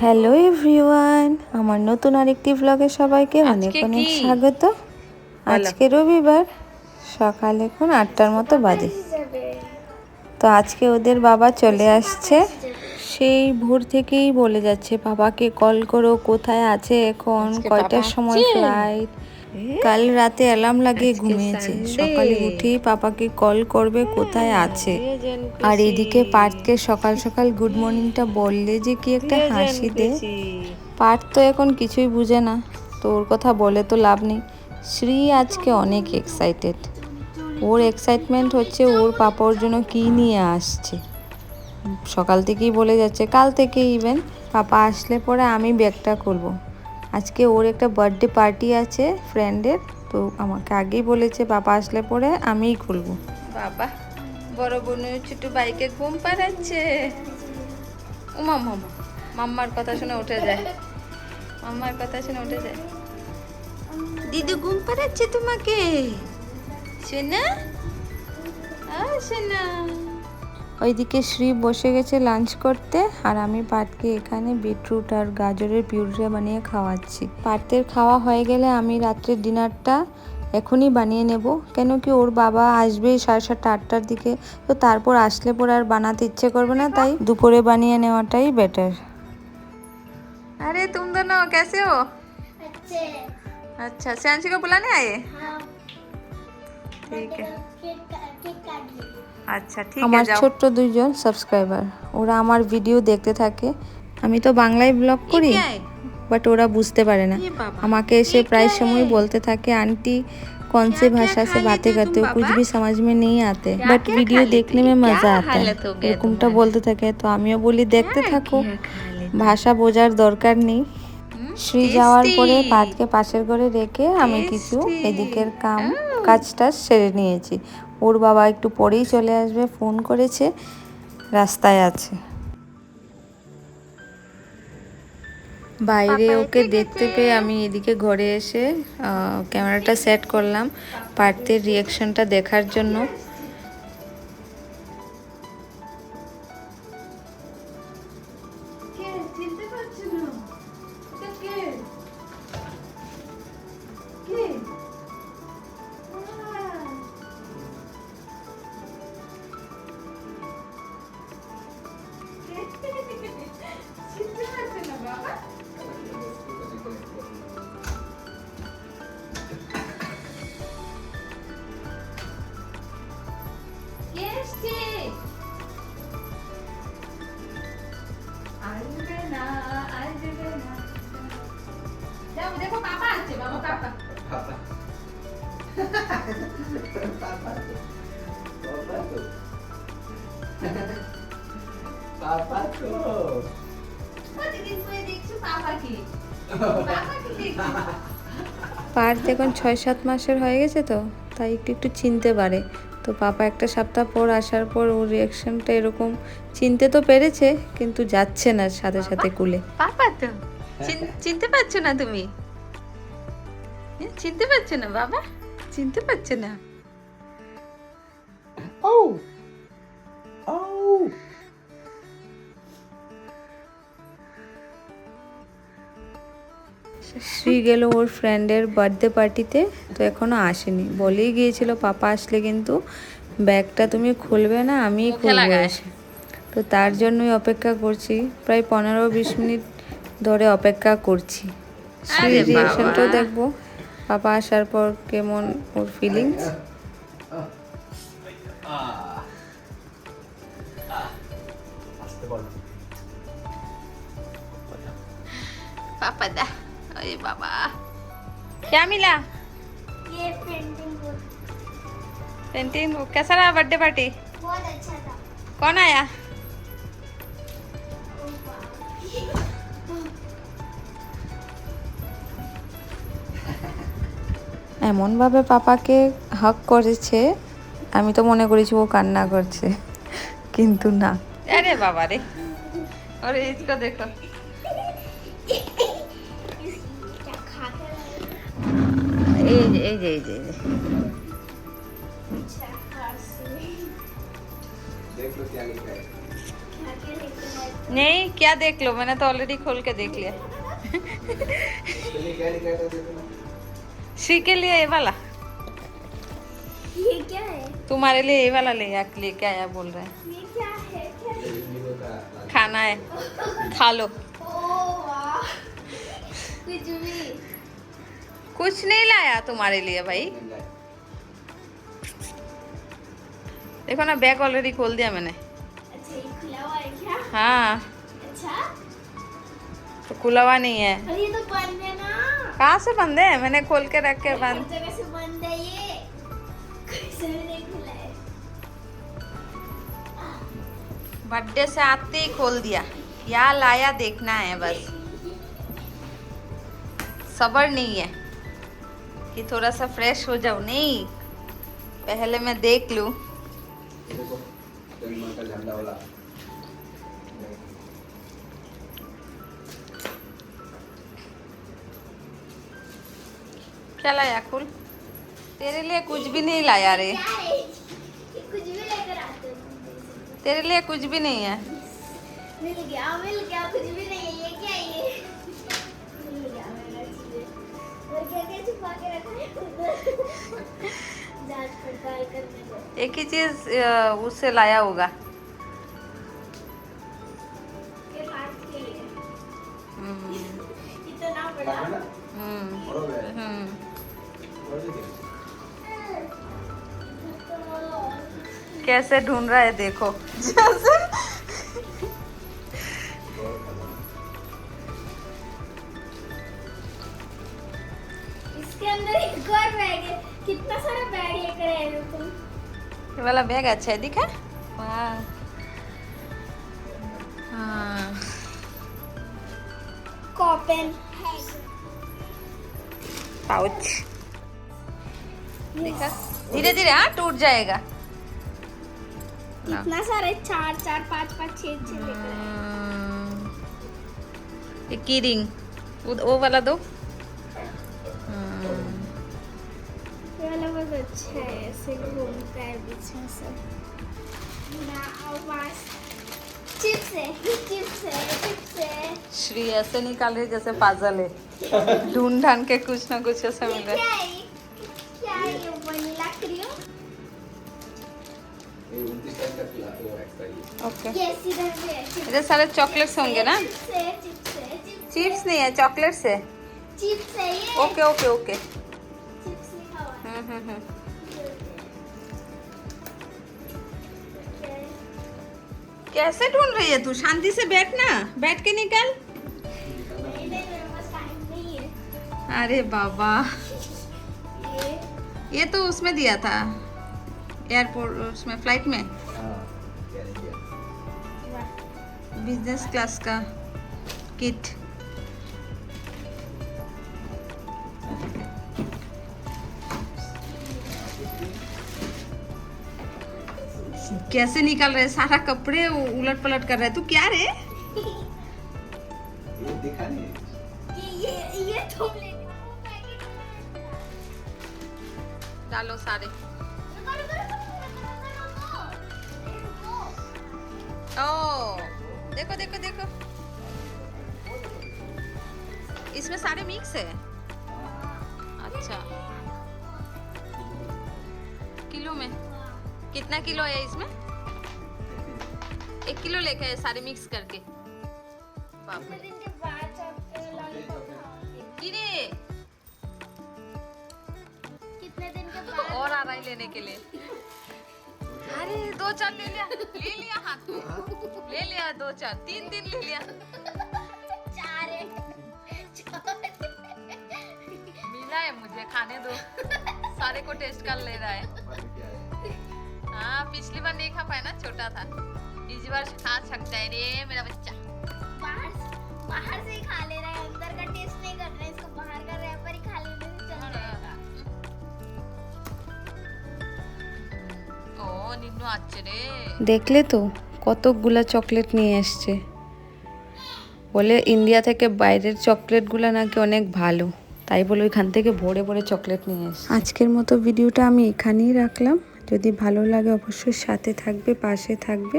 Hello everyone, আমার নতুন আরেকটি ব্লগে সবাইকে অনেক অনেক স্বাগত। আজকে রবিবার, সকাল এখন 8টার মতো বাজে। তো আজকে ওদের বাবা চলে আসছে। সেই ভোর থেকেই বলে যাচ্ছে বাবাকে কল করো, কোথায় আছে এখন, কয়টার সময় ফ্লাইট। কাল রাতে অ্যালার্ম লাগিয়ে ঘুমিয়েছে, সকালে উঠেই পাপাকে কল করবে কোথায় আছে। আর এদিকে পার্থকে সকাল সকাল গুড মর্নিংটা বললে যে কি একটা হাসি দে। পার্থ তো এখন কিছুই বুঝে না, তো ওর কথা বলে তো লাভ নেই। শ্রী আজকে অনেক এক্সাইটেড। ওর এক্সাইটমেন্ট হচ্ছে ওর পাপা ওর জন্য কী নিয়ে আসছে। সকাল থেকেই বলে যাচ্ছে, কাল থেকে ইভেন পাপা আসলে পরে আমি ব্যাগটা খুলবো। আজকে ওর একটা বার্থডে পার্টি আছে ফ্রেন্ডের, তো আমাকে আগেই বলেছে পাপা আসলে পরে আমিই খুলবো। বাবা বড় বোনের ছোট বাইকে ঘুম পাড়াচ্ছে। ও মাম্মা, মাম্মার কথা শুনে উঠে যায়, মাম্মার কথা শুনে উঠে যায়। দিদু ঘুম পাড়াচ্ছে তোমাকে, শোনা শোনা। ওইদিকে শ্রী বসে গেছে লাঞ্চ করতে, আর আমি পার্থকে এখানে বিটরুট আর গাজরের পিউরি বানিয়ে খাওয়াচ্ছি। পার্থের খাওয়া হয়ে গেলে আমি রাত্রের ডিনারটা এখনই বানিয়ে নেব, কেন কি ওর বাবা আসবে 7:30 8টার দিকে, তো তারপর আসলে পর আর বানাতে ইচ্ছে করবে না, তাই দুপুরে বানিয়ে নেওয়াটাই বেটার। अरे तुम दोनों कैसे हो? अच्छे। अच्छा, श्यांशी को बुलाने आए? हाँ। ठीक है। আচ্ছা ঠিক আছে। আমার ছোট্ট দুইজন সাবস্ক্রাইবার, ওরা আমার ভিডিও দেখতে থাকে। আমি তো বাংলায় ব্লগ করি, বাট ওরা বুঝতে পারে না। আমাকে এসে প্রায় সময় বলতে থাকে, आंटी कौन सी भाषा से बातें करते हो, कुछ भी समझ में नहीं आते, बट वीडियो देखने में मजा आता है, এরকমটা বলতে থাকে। তো আমিও বলি দেখতে থাকো, ভাষা বোঝার দরকার নেই। শ্রী যাওয়ার পরে পার্থকে পাশের ঘরে রেখে আমি কিছু এদিকের কাজটা সেরে নিয়েছি। ওর বাবা একটু পরেই চলে আসবে, ফোন করেছে, রাস্তায় আছে। বাইরে ওকে দেখতে পেয়ে আমি এদিকে ঘরে এসে ক্যামেরাটা সেট করলাম পার্থের রিয়াকশনটা দেখার জন্য। देखो पापा आछे, बाबा पापा पापा पापा को প্রতিদিন করে দেখছো পাপা কি দেখছো। পার্থ এখন 6-7 মাসের হয়ে গেছে, তো তাই একটু একটু চিনতে পারে। তো পাপা একটা সপ্তাহ পর আসার পর ওর রিয়াকশনটা এরকম, চিনতে তো পেরেছে কিন্তু যাচ্ছে না সাথে সাথে কুলে। পাপা তো চিনতে পারছো না তুমি, চিনতে পারছো না বাবা, চিনতে পারছো না। ও ও শ্রী গেল ওর ফ্রেন্ডের বার্থডে পার্টিতে, তো এখনো আসেনি। বলেই গিয়েছিল পাপা আসলে কিন্তু ব্যাগটা তুমি খুলবে না, আমিই খুলবো এসে। তো তার জন্যই অপেক্ষা করছি, প্রায় 15-20 মিনিট ধরে অপেক্ষা করছি। শ্রীর রিয়াকশনটাও দেখবো পাপা আসার পর কেমন ওর ফিলিংস। पापा दा, अरे बाबा क्या मिला? ये पेंटिंग बुक। पेंटिंग बुक कैसा रहा बर्थडे पार्टी? बहुत अच्छा था। कौन आया? এমনভাবে পাপাকে হাগ করেছে, আমি তো মনে করেছি ও কান্না করছে, কিন্তু না। আরে বাবা রে, আরে इसको देखो, এই যে देख लो क्या लिखा है। क्या लिखा है? नहीं, क्या देख लो, मैंने तो ऑलरेडी खोल के देख लिया। श्री के लिए ये वाला, ये क्या है? तुम्हारे लिए ये वाला लेके आया बोल रहे हैं। ये क्या है? खाना है, खा लो। ओह वाह, कुछ भी। कुछ नहीं लाया तुम्हारे लिए भाई। देखो ना, बैग ऑलरेडी खोल दिया मैंने। अच्छा, ये खुला हुआ है क्या? हाँ, अच्छा, तो खुला हुआ नहीं है। और ये तो बंद है ना। कहाँ से बंद है? मैंने खोल के रख के हर बंद। जगह से बंद है ये, कैसे भी नहीं खुला है। बर्थडे से आते ही खोल दिया। क्या लाया देखना है बस, सब्र नहीं है कि थोड़ा सा फ्रेश हो जाऊं। नहीं, पहले मैं देख लूं। क्या लाया खुल? तेरे लिए कुछ भी नहीं लाया रे, क्या है? ये कुछ भी लेकर आते हो। तेरे लिए कुछ भी नहीं है। मिल गया, कुछ भी नहीं है। ये क्या है? ये मिल गया मेरा चीज़। और क्या क्या छुपा के रखा है? जांच पड़ताल करने दो। एक ही चीज उससे लाया होगा। ये पार्ट के लिए हम्म, इतना बड़ा। हम्म। कैसे ढूंढ रहा है देखो। इसके अंदर एक और बैग है। कितना सारा बैग लेकर आए हो तुम? ये वाला बैग अच्छा है, दिखा? वाह, हाँ। कॉपन पाउच देखा, धीरे धीरे हाँ टूट जाएगा ना। इतना सारे 4 4 5 5 6 6 लेकर आए। ये की रिंग, वो वाला दो। ये वाला बहुत अच्छा है, ऐसे घूमता है बीच में सब। ना आवाज। चिप्स है, चिप्स है, चिप्स है। श्री ऐसे निकाल रही जैसे पाजल है, ढूंढ ढांड के कुछ ना कुछ ऐसा ये मिल रहा क्या है। है? क्या है ये? Vanilla cream. ओके, ये इधर भी है। इधर सारे चॉकलेट्स होंगे ना? चिप्स है, चिप्स है, चिप्स नहीं है, चॉकलेट्स है। चिप्स है ये। Okay okay okay. चिप्स लिखा हुआ है। कैसे ढूंढ रही है तू? शांति से बैठ ना, बैठ के निकल। नहीं, मेरे पास टाइम नहीं है। अरे बाबा, ये ये तो उसमें दिया था एयरपोर्ट, उसमें फ्लाइट में, बिजनेस क्लास का किट। कैसे निकल रहे, सारा कपड़े उलट पलट कर रहे। तू क्या रे? दिखा नहीं। ये तुम ले लो। डालो सारे। ओ देखो देखो देखो, इसमें सारे मिक्स है। अच्छा, किलो में कितना किलो है इसमें? 1 किलो लेके आए सारे मिक्स करके। बाप रे। किरे कितने दिन के बाद? और आ रहा है लेने के लिए। अरे 2-4 ले लिया हाथ में, ले लिया 2-4 3 दिन ले लिया। 4 है। मिला है मुझे, खाने दो। सारे को टेस्ट कर ले रहा है। हाँ, पिछली बार नहीं खा पाया ना, छोटा था। इस बार खा सकता है रे मेरा बच्चा। बाहर से ही खा ले रहा है, अंदर का टेस्ट नहीं कर रहा है। इसको बाहर का रैपर ही खा लेने से चल जाएगा। ও নিন্নু আছে রে। দেখলে তো কতগুলা চকলেট নিয়ে এসছে, বলে ইন্ডিয়া থেকে বাইরের চকলেটগুলো নাকি অনেক ভালো, তাই বলে ওইখান থেকে ভরে ভরে চকলেট নিয়ে এসছে। আজকের মতো ভিডিওটা আমি এখানেই রাখলাম। যদি ভালো লাগে অবশ্যই সাথে থাকবে, পাশে থাকবে।